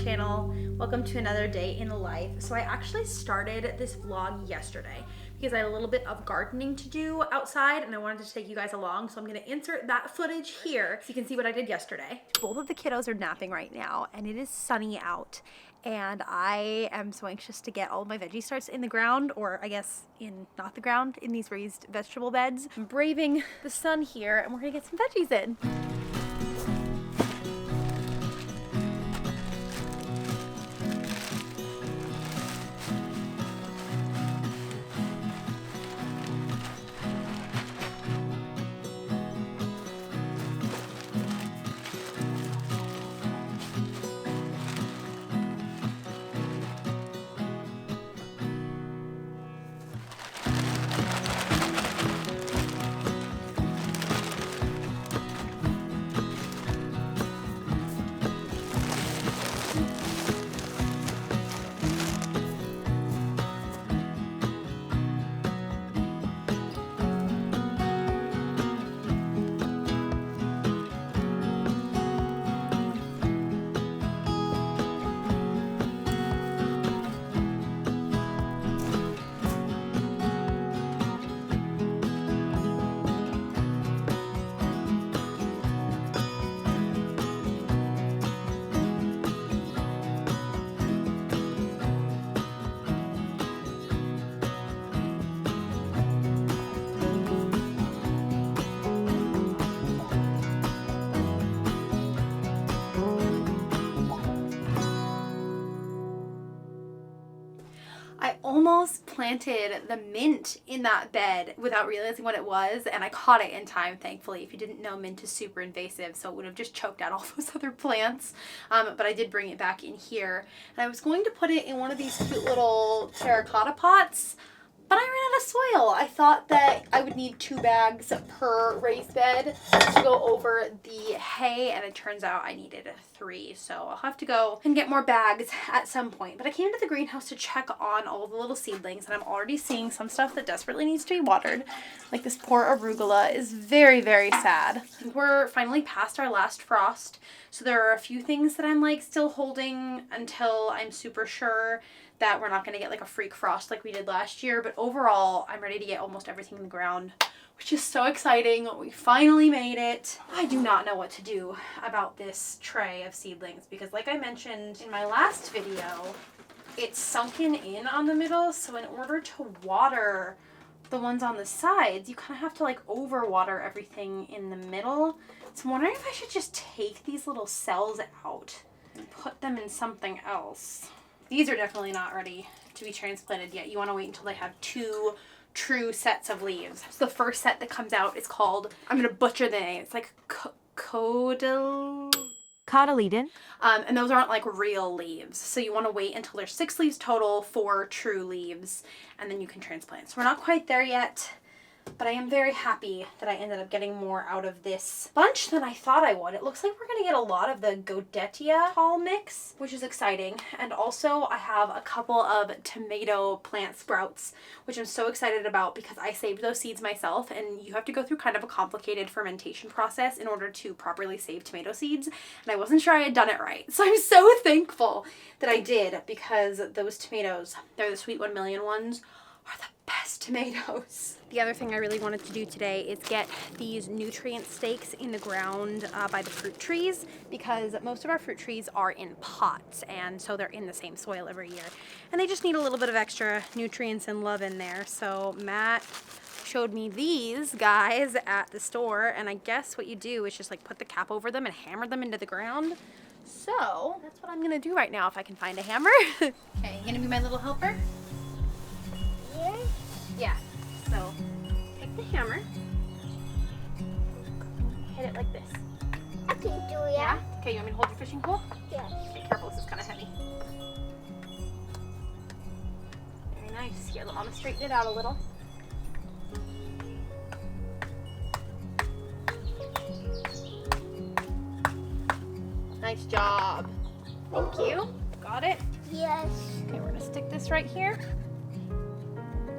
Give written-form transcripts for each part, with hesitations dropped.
channel. Welcome to another day in life. So I actually started this vlog yesterday because I had a little bit of gardening to do outside and I wanted to take you guys along. So I'm gonna insert that footage here so you can see what I did yesterday. Both of the kiddos are napping right now and it is sunny out. And I am so anxious to get all of my veggie starts in the ground, or I guess in not the ground, in these raised vegetable beds. I'm braving the sun here and we're gonna get some veggies in. I almost planted the mint in that bed without realizing what it was, and I caught it in time, thankfully. If you didn't know, mint is super invasive, so it would have just choked out all those other plants. But I did bring it back in here, and I was going to put it in one of these cute little terracotta pots, but I ran out of soil. I thought that I would need 2 bags per raised bed to go over the hay, and it turns out I needed 3. So I'll have to go and get more bags at some point. But I came to the greenhouse to check on all the little seedlings, and I'm already seeing some stuff that desperately needs to be watered. Like this poor arugula is very, very sad. We're finally past our last frost, so there are a few things that I'm like still holding until I'm super sure that we're not going to get like a freak frost like we did last year. But overall, I'm ready to get almost everything in the ground, which is so exciting. We finally made it. I do not know what to do about this tray of seedlings because, like I mentioned in my last video, it's sunken in on the middle. So in order to water the ones on the sides, you kind of have to like overwater everything in the middle. So I'm wondering if I should just take these little cells out and put them in something else. These are definitely not ready to be transplanted yet. You want to wait until they have 2 true sets of leaves. So the first set that comes out is called, I'm going to butcher the name. It's like cotyledon. And those aren't like real leaves. So you want to wait until there's 6 leaves total, 4 true leaves, and then you can transplant. So we're not quite there yet, but I am very happy that I ended up getting more out of this bunch than I thought I would. It looks like we're going to get a lot of the Godetia tall mix, which is exciting. And also I have a couple of tomato plant sprouts, which I'm so excited about because I saved those seeds myself, and you have to go through kind of a complicated fermentation process in order to properly save tomato seeds. And I wasn't sure I had done it right. So I'm so thankful that I did, because those tomatoes, they're the Sweet 1 Million ones, are the best tomatoes. The other thing I really wanted to do today is get these nutrient stakes in the ground by the fruit trees, because most of our fruit trees are in pots, and so they're in the same soil every year. And they just need a little bit of extra nutrients and love in there. So Matt showed me these guys at the store, and I guess what you do is just like put the cap over them and hammer them into the ground. So that's what I'm gonna do right now if I can find a hammer. Okay, you gonna be my little helper? Yeah, so take the hammer, hit it like this. I can do it. Yeah? Okay, you want me to hold your fishing pole? Yeah. Okay, careful, this is kind of heavy. Very nice. Here, let Mama straighten it out a little. Nice job. Thank you. Got it? Yes. Okay, we're gonna stick this right here.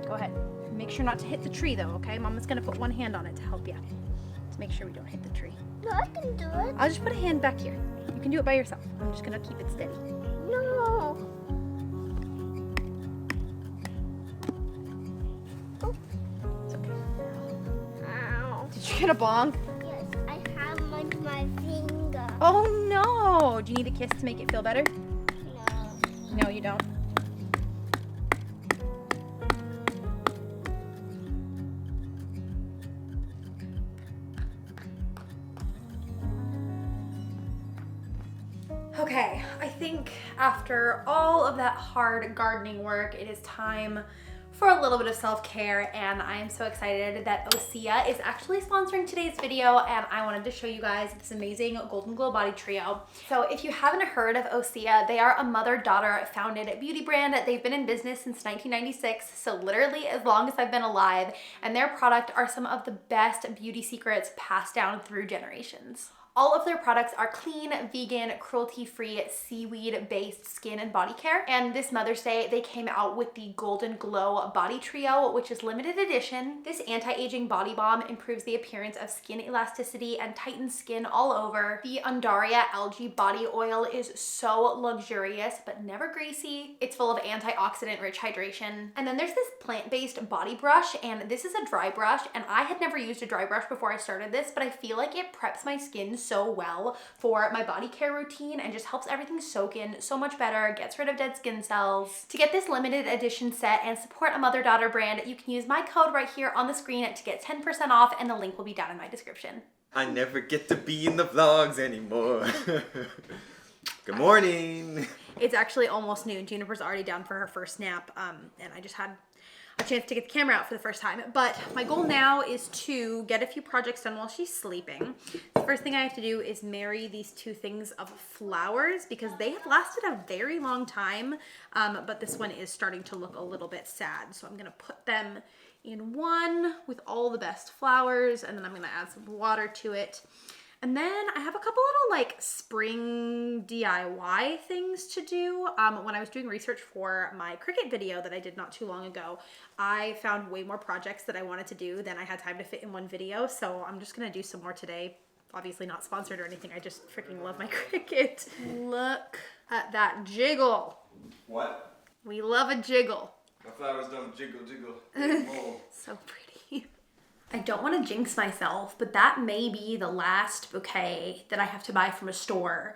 Go ahead. Make sure not to hit the tree though, okay? Mama's gonna put one hand on it to help you. To make sure we don't hit the tree. No, I can do it. I'll just put a hand back here. You can do it by yourself. I'm just gonna keep it steady. get a bong? Yes, I have my finger. Oh no! Do you need a kiss to make it feel better? No. No, you don't. Okay, I think after all of that hard gardening work, it is time for a little bit of self-care, and I am so excited that Osea is actually sponsoring today's video, and I wanted to show you guys this amazing Golden Glow body trio. So if you haven't heard of Osea, they are a mother-daughter founded beauty brand. They've been in business since 1996, so literally as long as I've been alive, and their product are some of the best beauty secrets passed down through generations. All of their products are clean, vegan, cruelty-free, seaweed-based skin and body care. And this Mother's Day, they came out with the Golden Glow Body Trio, which is limited edition. This anti-aging body balm improves the appearance of skin elasticity and tightens skin all over. The Undaria algae body oil is so luxurious, but never greasy. It's full of antioxidant-rich hydration. And then there's this plant-based body brush, and this is a dry brush, and I had never used a dry brush before I started this, but I feel like it preps my skin so well for my body care routine and just helps everything soak in so much better, gets rid of dead skin cells. To get this limited edition set and support a mother-daughter brand, you can use my code right here on the screen to get 10% off, and the link will be down in my description. I never get to be in the vlogs anymore. Good morning. It's actually almost noon. Juniper's already down for her first nap, and I just had a chance to get the camera out for the first time. But my goal now is to get a few projects done while she's sleeping. The first thing I have to do is marry these two things of flowers because they have lasted a very long time, but this one is starting to look a little bit sad. So I'm gonna put them in one with all the best flowers, and then I'm gonna add some water to it. And then I have a couple little like spring DIY things to do. When I was doing research for my Cricut video that I did not too long ago, I found way more projects that I wanted to do than I had time to fit in one video. So I'm just gonna do some more today. Obviously not sponsored or anything. I just freaking love my Cricut. Look at that jiggle. What? We love a jiggle. My flowers don't jiggle, jiggle. So pretty. I don't want to jinx myself, but that may be the last bouquet that I have to buy from a store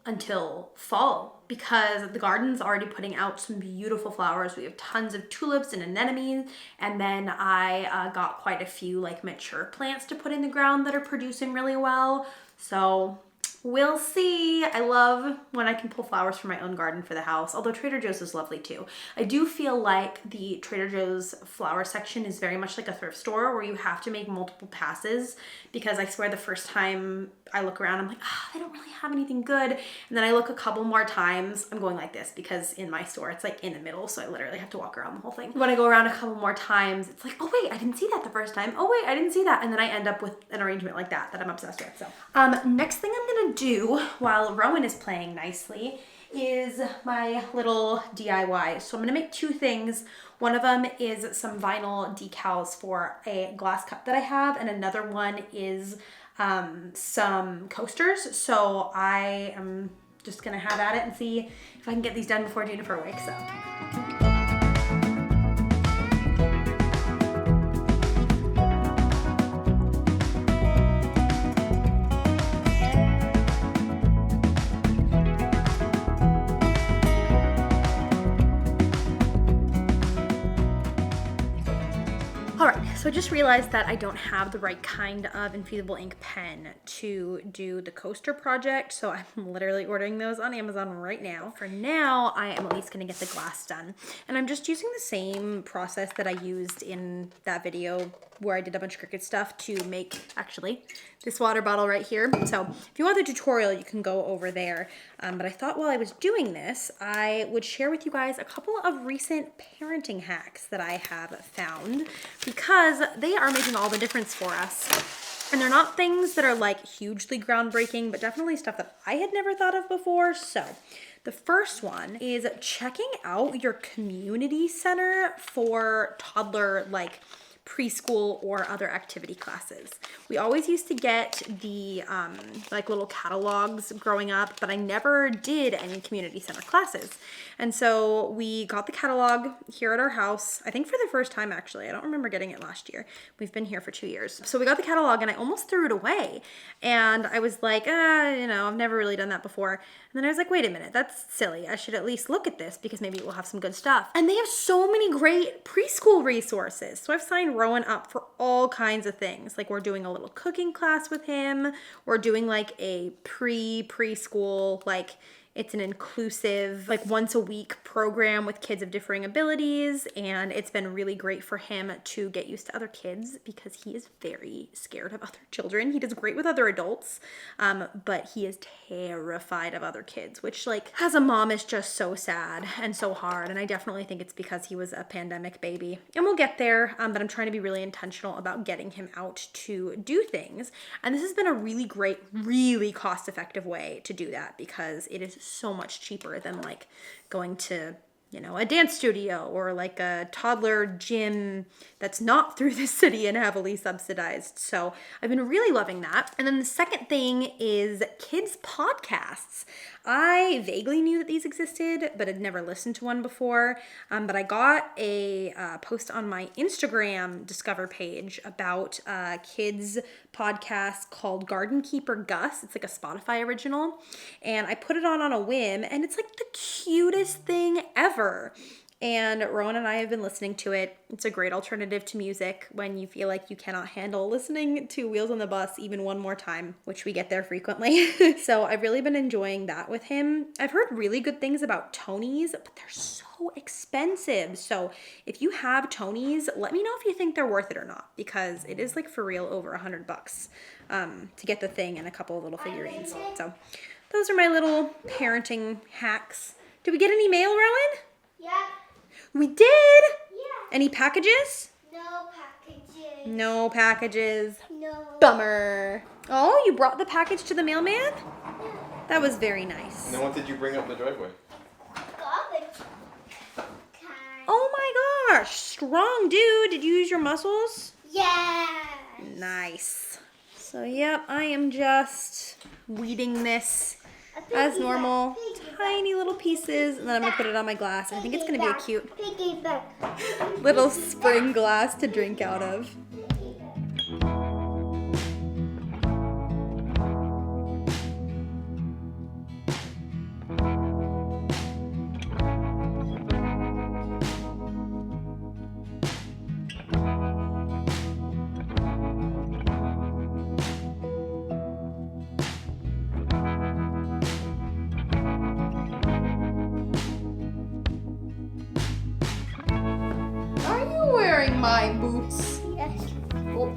until fall because the garden's already putting out some beautiful flowers. We have tons of tulips and anemones, and then I got quite a few like mature plants to put in the ground that are producing really well. So we'll see. I love when I can pull flowers from my own garden for the house, although Trader Joe's is lovely too. I do feel like the Trader Joe's flower section is very much like a thrift store where you have to make multiple passes because I swear the first time I look around, I'm like, they don't really have anything good. And then I look a couple more times, I'm going like this because in my store, it's like in the middle. So I literally have to walk around the whole thing. When I go around a couple more times, it's like, oh wait, I didn't see that the first time. Oh wait, I didn't see that. And then I end up with an arrangement like that I'm obsessed with. So next thing I'm gonna do while Rowan is playing nicely is my little DIY. So I'm gonna make two things. One of them is some vinyl decals for a glass cup that I have, and another one is some coasters. So I am just gonna have at it and see if I can get these done before Juniper wakes up. So I just realized that I don't have the right kind of infusible ink pen to do the coaster project, so I'm literally ordering those on Amazon right now. For now, I am at least gonna get the glass done. And I'm just using the same process that I used in that video where I did a bunch of Cricut stuff to make, actually, this water bottle right here. So if you want the tutorial, you can go over there. But I thought while I was doing this, I would share with you guys a couple of recent parenting hacks that I have found because they are making all the difference for us. And they're not things that are like hugely groundbreaking, but definitely stuff that I had never thought of before. So the first one is checking out your community center for toddler like preschool or other activity classes. We always used to get the like little catalogs growing up, but I never did any community center classes. And so we got the catalog here at our house, I think for the first time actually. I don't remember getting it last year. We've been here for 2 years. So we got the catalog and I almost threw it away. And I was like, I've never really done that before. And then I was like, wait a minute, that's silly. I should at least look at this because maybe it will have some good stuff. And they have so many great preschool resources. So I've signed Rowan up for all kinds of things. Like we're doing a little cooking class with him. We're doing like a preschool, like it's an inclusive, like once a week program with kids of differing abilities. And it's been really great for him to get used to other kids because he is very scared of other children. He does great with other adults, but he is terrified of other kids, which like as a mom is just so sad and so hard. And I definitely think it's because he was a pandemic baby. And we'll get there, but I'm trying to be really intentional about getting him out to do things. And this has been a really great, really cost-effective way to do that because it is so much cheaper than like going to, a dance studio or like a toddler gym that's not through the city and heavily subsidized. So I've been really loving that. And then the second thing is kids podcasts. I vaguely knew that these existed, but had never listened to one before. But I got a post on my Instagram Discover page about a kids podcast called Garden Keeper Gus. It's like a Spotify original. And I put it on a whim, and it's like the cutest thing ever. And Rowan and I have been listening to it. It's a great alternative to music when you feel like you cannot handle listening to Wheels on the Bus even one more time, which we get there frequently. So I've really been enjoying that with him. I've heard really good things about Tonys, but they're so expensive. So if you have Tonys, let me know if you think they're worth it or not, because it is like for real over $100 to get the thing and a couple of little figurines. So those are my little parenting hacks. Did we get any mail, Rowan? Yeah. We did? Yeah. Any packages? No packages. No packages. No. Bummer. Oh, you brought the package to the mailman? That was very nice. And then what did you bring up the driveway? Garbage can. Oh my gosh, strong dude. Did you use your muscles? Yeah. Nice. So yep, I am just weeding this as normal. Tiny little pieces, and then I'm gonna put it on my glass. I think it's gonna be a cute little spring glass to drink out of. My boots. Yes. Oh,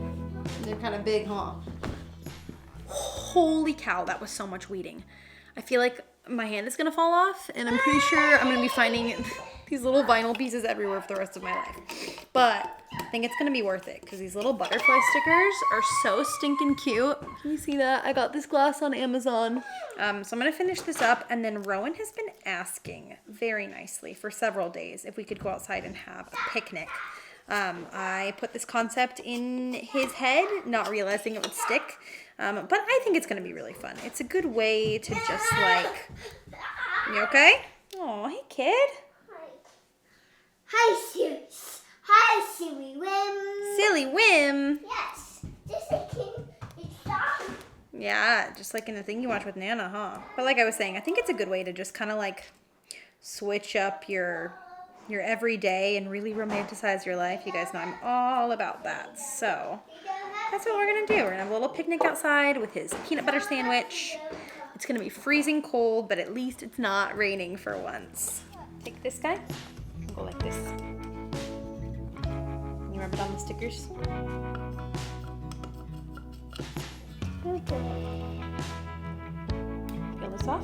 they're kind of big, huh? Holy cow, that was so much weeding. I feel like my hand is gonna fall off, and I'm pretty sure I'm gonna be finding these little vinyl pieces everywhere for the rest of my life. But I think it's gonna be worth it because these little butterfly stickers are so stinking cute. Can you see that? I got this glass on Amazon. So I'm gonna finish this up, and then Rowan has been asking very nicely for several days if we could go outside and have a picnic. I put this concept in his head, not realizing it would stick, but I think it's going to be really fun. It's a good way to just like, you okay? Oh, hey kid. Hi, Sis. Hi, Silly Whim. Silly whim. Yes. This is fun. Yeah, just like in the thing you watch with Nana, huh? But like I was saying, I think it's a good way to just kind of like switch up your everyday and really romanticize your life. You guys know I'm all about that. So that's what we're gonna do. We're gonna have a little picnic outside with his peanut butter sandwich. It's gonna be freezing cold, but at least it's not raining for once. Take this guy and go like this. Can you rub it on the stickers? Peel this off.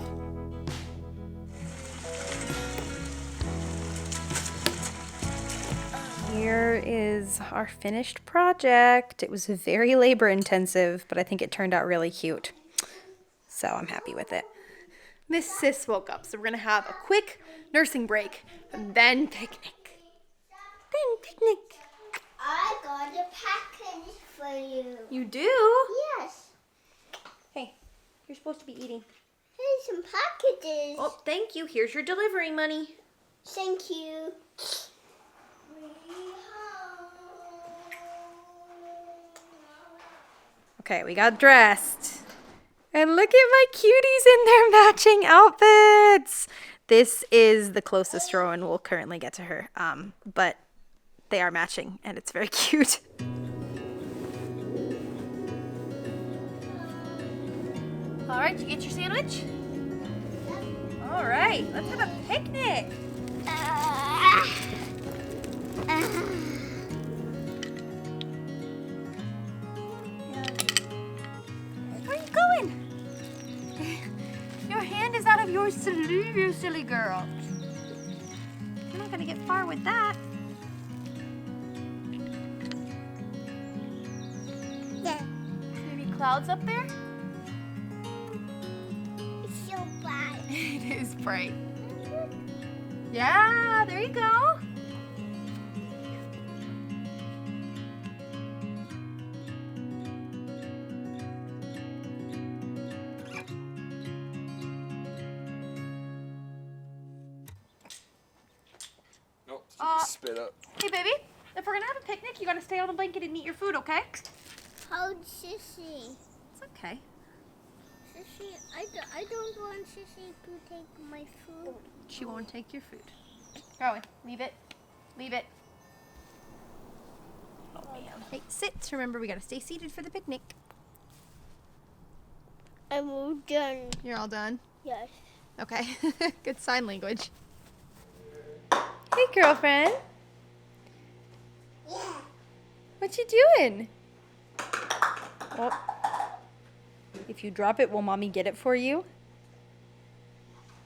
Here is our finished project. It was very labor intensive, but I think it turned out really cute. So I'm happy with it. Miss Sis woke up, so we're gonna have a quick nursing break and then picnic. I got a supposed to be eating? Here's some packages. Oh, thank you. Here's your delivery money. Thank you. Okay, we got dressed. And look at my cuties in their matching outfits. This is the closest Rowan will currently get to her. But they are matching and it's very cute. All right, you get your sandwich? All right, let's have a picnic. Where are you going? Your hand is out of your sleeve, you silly girl. You're not gonna get far with that. Maybe clouds up there? It's so bright. It is bright. Yeah, there you go. Nope, Uh, spit up. Hey, baby, if we're gonna have a picnic, you gotta stay on the blanket and eat your food, okay? Hold Sissy. It's okay. Sissy, I don't want Sissy to take my food. She won't take your food. Rowan, leave it. Leave it. Oh, man. Hey, sit. Remember, we gotta stay seated for the picnic. I'm all done. You're all done? Yes. Okay. Good sign language. Hey, girlfriend. Yeah. What you doing? Oh. If you drop it, will mommy get it for you?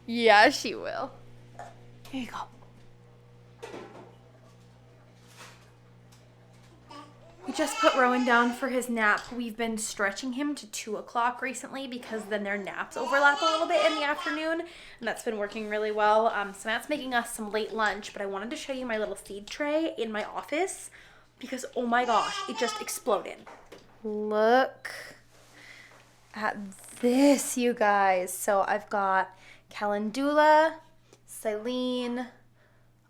Yeah, she will. Here you go. We just put Rowan down for his nap. We've been stretching him to 2 o'clock recently because then their naps overlap a little bit in the afternoon, and that's been working really well. So Matt's making us some late lunch, but I wanted to show you my little seed tray in my office because, oh my gosh, it just exploded. Look at this, you guys. So I've got calendula, silene,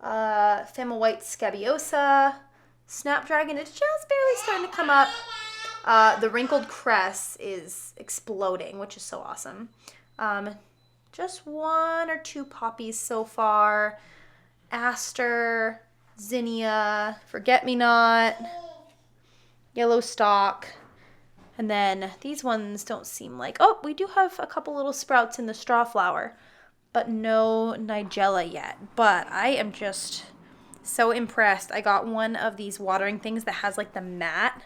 Fema white scabiosa, snapdragon. It's just barely starting to come up. The wrinkled cress is exploding, which is so awesome. Just 1 or 2 poppies so far. Aster, zinnia, forget-me-not, yellow stalk. And then these ones don't seem like... Oh, we do have a couple little sprouts in the straw flower, but no nigella yet. But I am just so impressed. I got one of these watering things that has like the mat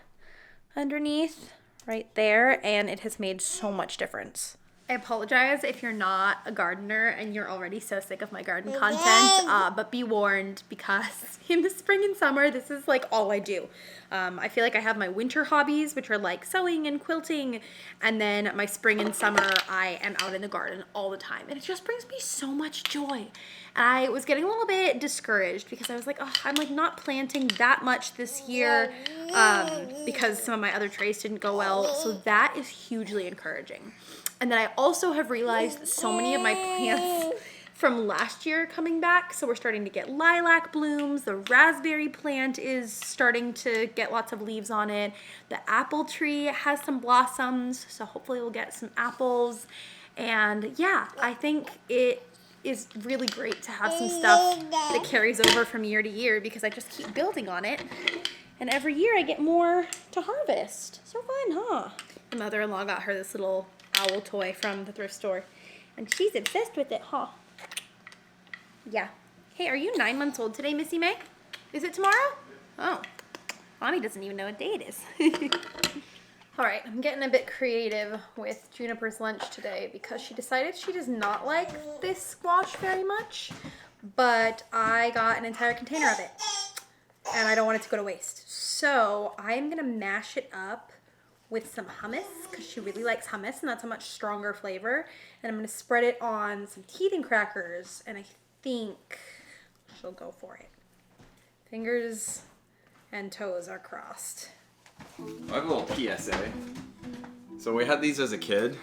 underneath right there, and it has made so much difference. I apologize if you're not a gardener and you're already so sick of my garden content, but be warned because in the spring and summer, this is like all I do. I feel like I have my winter hobbies, which are like sewing and quilting, and then my spring and summer, I am out in the garden all the time, and it just brings me so much joy. I was getting a little bit discouraged because I was like, oh, I'm like not planting that much this year because some of my other trays didn't go well, so that is hugely encouraging. And then I also have realized that so many of my plants from last year are coming back. So we're starting to get lilac blooms. The raspberry plant is starting to get lots of leaves on it. The apple tree has some blossoms. So hopefully we'll get some apples. And yeah, I think it is really great to have some stuff that carries over from year to year because I just keep building on it. And every year I get more to harvest. So fun, huh? My mother-in-law got her this little owl toy from the thrift store, and she's obsessed with it, huh? Yeah. Hey, are you 9 months old today, Missy May? Is it tomorrow? Oh, mommy doesn't even know what day it is. All right, I'm getting a bit creative with Juniper's lunch today because she decided she does not like this squash very much, but I got an entire container of it, and I don't want it to go to waste. So I'm gonna mash it up with some hummus because she really likes hummus and that's a much stronger flavor, and I'm going to spread it on some teething crackers, and I think she'll go for it. Fingers and toes are crossed. I have a little PSA. So we had these as a kid.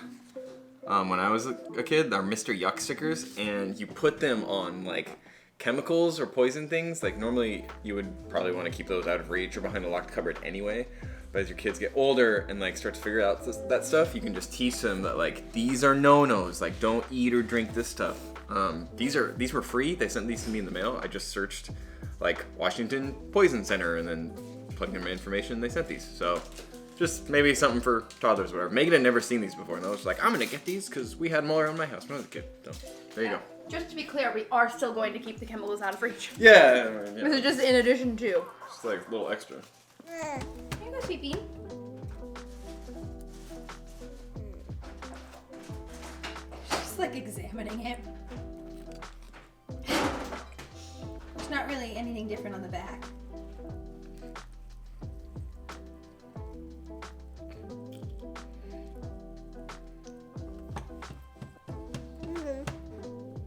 when I was a kid, are Mr. Yuck stickers, and you put them on like chemicals or poison things. Like normally you would probably want to keep those out of reach or behind a locked cupboard anyway. But as your kids get older and like start to figure out that stuff, you can just teach them that like these are no-nos. Like don't eat or drink this stuff. These were free. They sent these to me in the mail. I just searched like Washington Poison Center and then plugged in my information. They sent these. So just maybe something for toddlers or whatever. Megan had never seen these before, and I was like, I'm gonna get these because we had them all around my house when I was a kid. So there you go. Just to be clear, we are still going to keep the chemicals out of reach. Yeah. This is just in addition to. It's like a little extra. Here you go, sweet bean. She's like examining it. There's not really anything different on the back.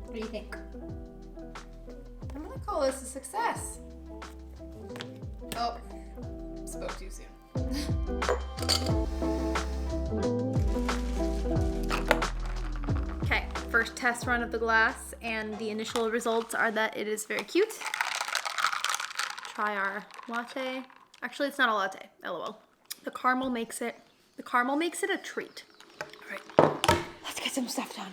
What do you think? I'm gonna call this a success. Oh, spoke too soon. Okay, first test run of the glass, and the initial results are that it is very cute. Try our latte. Actually, it's not a latte. LOL. The caramel makes it a treat. All right, let's get some stuff done.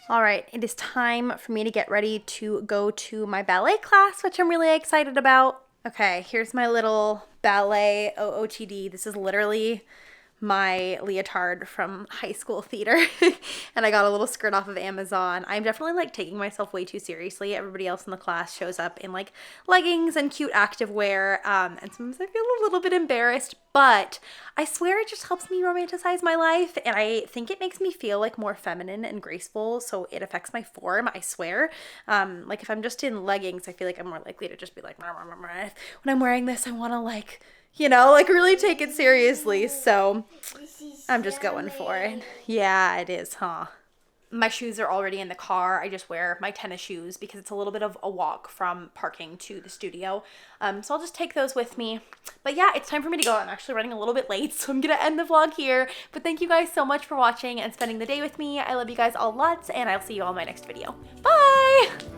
All right, it is time for me to get ready to go to my ballet class, which I'm really excited about. Okay, here's my little ballet OOTD. This is literally my leotard from high school theater and I got a little skirt off of Amazon. I'm definitely like taking myself way too seriously. Everybody else in the class shows up in like leggings and cute activewear, and sometimes I feel a little bit embarrassed, but I swear it just helps me romanticize my life, and I think it makes me feel like more feminine and graceful, so it affects my form, I swear. Like if I'm just in leggings, I feel like I'm more likely to just be like, when I'm wearing this, I want to like, you know, like really take it seriously. So I'm just going for it. Yeah, it is, huh? My shoes are already in the car. I just wear my tennis shoes because it's a little bit of a walk from parking to the studio. So I'll just take those with me. But yeah, it's time for me to go. I'm actually running a little bit late, so I'm going to end the vlog here. But thank you guys so much for watching and spending the day with me. I love you guys all lots, and I'll see you all in my next video. Bye!